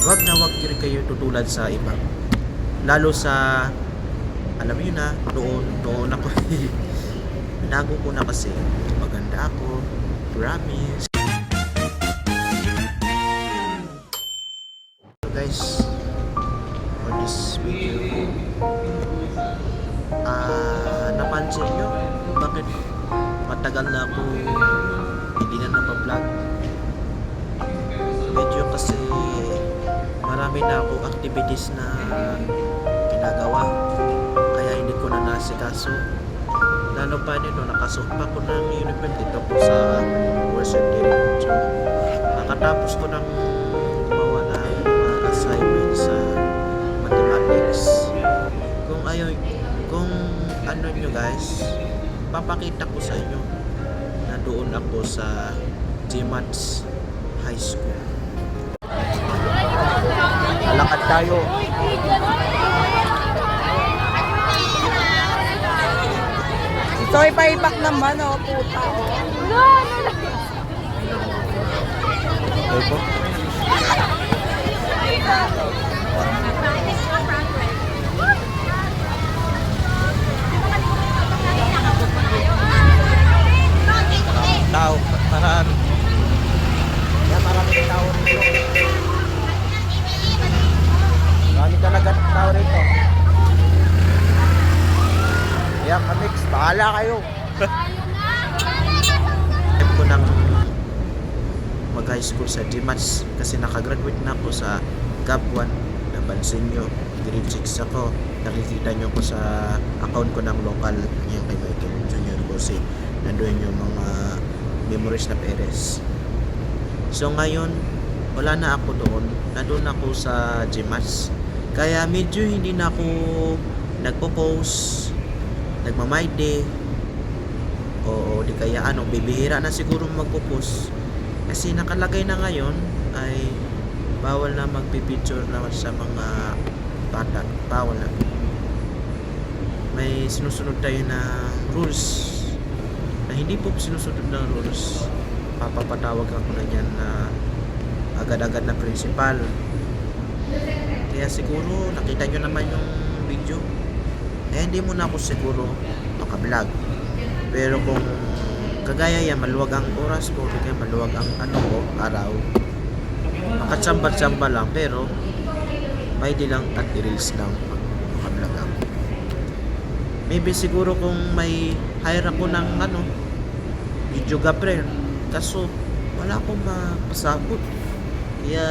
wag na wag rin kayo tutulad sa iba. Lalo sa, alam niyo na, noon ako, binago ko na kasi, maganda ako, promise. So guys, for this video, napansin nyo, bakit matagal na ako hindi na napablog? Medyo kasi marami na ako activities na ginagawa, kaya hindi ko na nasikaso. Lalo pa nito, nakasuot pa ko ng uniform dito po sa worship director. Nakatapos ko ng gumawa ng mga assignment sa mathematics. Kung ano nyo guys, papakita ko sa inyo na doon ako sa GMATS High School. Lakad tayo. So, ipa-ipak naman, oh, puta, oh. Okay po. Tao, marami. Yan, maraming tao rito. Marami talaga tao rito. Yan, kamix, bahala kayo. Time ko nang mag-high school sa GMATS kasi nakagraduate na ako sa GAP 1. Napansin nyo, grade 6 ako. Nakikita nyo ko sa account ko ng local, yung kay Michael Junior Bose. Nandoon yung mga memories na Perez. So ngayon, wala na ako doon. Nandoon ako sa GMATS. Kaya medyo hindi na ako nagpo-post, nagmamayde, o di kaya bibihira na siguro magpo-post. Kasi nakalagay na ngayon ay bawal na magpipicture naman sa mga bata. Bawal na. May sinusunod tayo na rules. Na hindi po sinusunod ng rules, papapatawag ako na yan na agad-agad na principal. Kaya siguro nakita nyo naman yung video, hindi mo na ako siguro makablog. Pero kung kagaya yan, maluwag ang oras ko, kaya maluwag ang araw, makatsamba-tsamba lang, pero may di lang at i-release lang makablog ako. Maybe siguro kung may hire ako ng videographer, kaso wala akong mapasabot. Kaya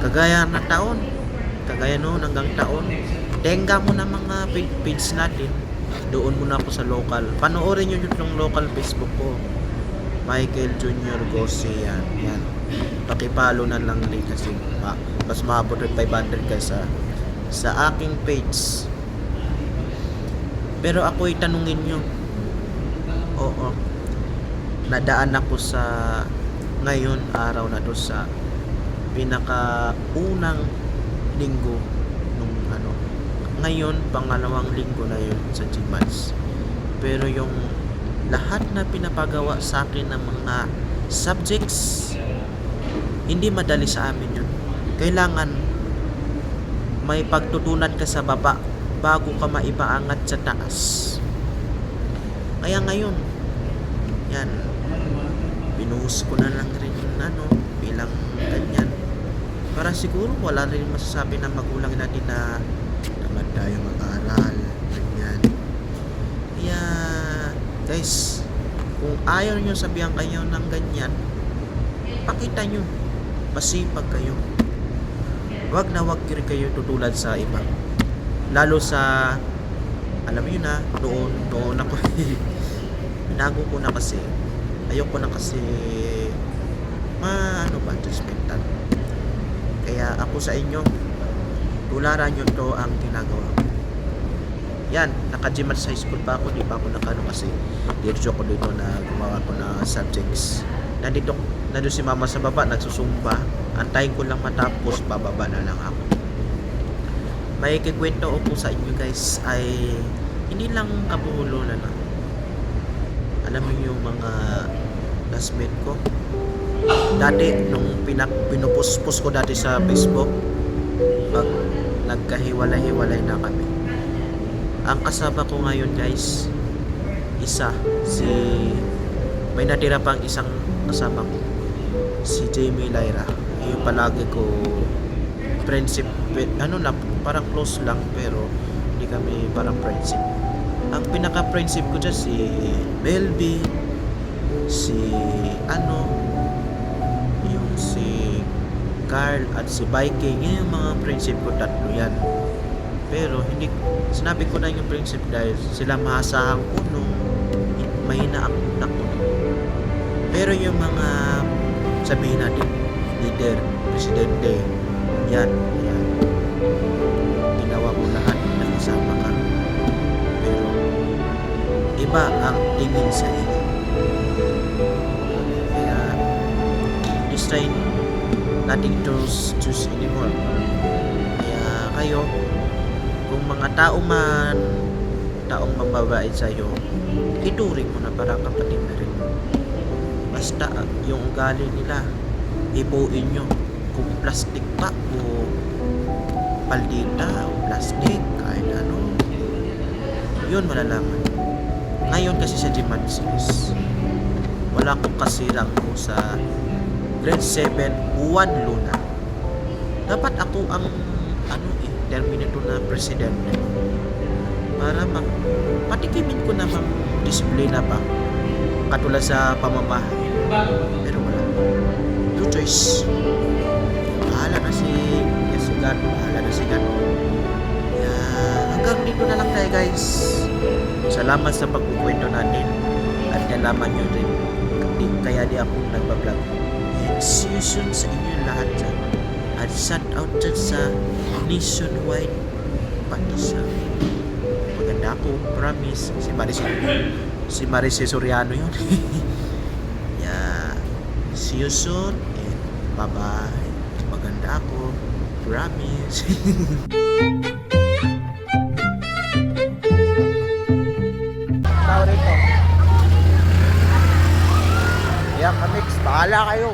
kagaya na taon, kagaya noon hanggang taon, tenga mo na mga page natin, doon muna ako sa local. Panoorin nyo yung local Facebook ko, Michael Junior Bose. Yan. Pakipalo na lang rin kasi mas maabot 500 guys sa aking page. Pero ako'y tanungin nyo, oo, nadaan ako sa ngayon araw na to sa pinakaunang linggo nung ngayon pangalawang linggo na yun sa GMATS. Pero yung lahat na pinapagawa sa akin ng mga subjects, hindi madali sa amin yun. Kailangan may pagtutunan ka sa baba bago ka maipaangat sa taas. Kaya ngayon, yan, binuhos ko na lang rin bilang ganyan. Para siguro wala rin masasabi ng magulang natin na tamad tayo mag-aral, ganyan. Kaya, guys, kung ayaw nyo sabihan kayo ng ganyan, pakita nyo, masipag kayo. Wag na wag rin kayo tutulad sa iba. Lalo sa, alam niyo na, noon ako, binago ko na kasi, ayoko na kasi, judgmental. Kaya ako sa inyo, tularan nyo to ang ginagawa. Yan, naka-GMATS High School pa ako, di pa ako kasi dito ko dito na gumawa ko na subjects. Nandito si mama sa baba, nagsusumba. Antayin ko lang matapos, bababa na lang ako. May kikwento ko sa inyo guys ay hindi lang kabuhulo na. Alam mo yung mga classmate ko. Dati, nung pinupost ko dati sa Facebook, pag nagkahiwalay-hiwalay na kami. Ang kasama ko ngayon guys, may natira pang isang kasama ko, si Jamie Lyra. Yung palagi ko friendship, parang close lang pero hindi kami parang friendship. Ang pinaka-friendship ko dyan si Melby, yung si Carl at si Viking. Yan yung mga friendship ko, tatlo yan. Pero sinabi ko na yung friendship dahil sila mahasahan ko nung mahina ang utak ko. Pero yung mga sabihin natin, leader, presidente, yan. Ginawa mo lahat, nakasama ka. Pero iba ang tingin sa iyo. Kaya this time, nothing to choose anymore. Kaya kayo, kung mga taong mababait sa'yo, ituring mo na parang kapatid na rin. Basta yung ugali nila, ipuin nyo. Kung plastic pa o paldita o plastic, kahit ano, yun malalaman. Ngayon kasi sa Gimansis, wala akong kasirang ko sa grade 7, Juan Luna. Dapat ako ang terminator na presidente para patikimin ko na discipline na ba katulad sa pamamahay. Pero wala. No choice. Bahala na si God. Kaya hanggang dito na lang tayo guys. Salamat sa pagkukwento natin at nalaman nyo rin kaya di ako nagbablog. And see you soon sa inyo lahat dyan. At shout out dyan sa nationwide pati sa maganda ako, promise. Si Maricel Soriano yun. Yeah. See you soon and bye bye. Maganda ako, promise. Tao rito. Yeah, kamix, bahala kayo.